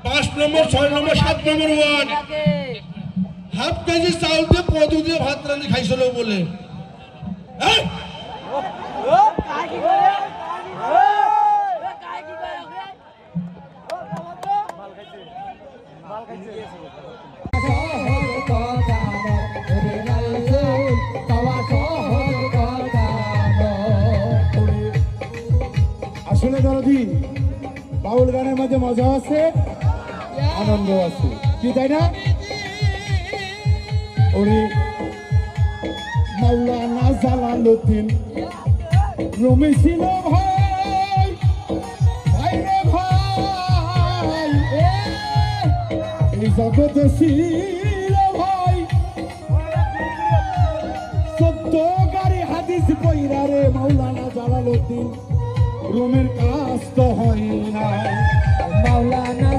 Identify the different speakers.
Speaker 1: 5 নম্বর 6 নম্বর 7 নম্বর word half KG চাউল দিয়ে কদু দিয়ে ভাত রান্না খাইছিল বলে
Speaker 2: আসলে দরদি বাউল গানের মাঝে মজা আছে, আনন্দ আছে, কি তাই না? ওরে মাওলানা জালালউদ্দিন রুমি ছিল ভাই, ভাই রে ভাই, এই জগতে ছিল ভাই 14 গাড়ি হাদিস পয়রা রে মাওলানা জালালউদ্দিন রুমের কাজ তো হয় না।
Speaker 3: মাওলানা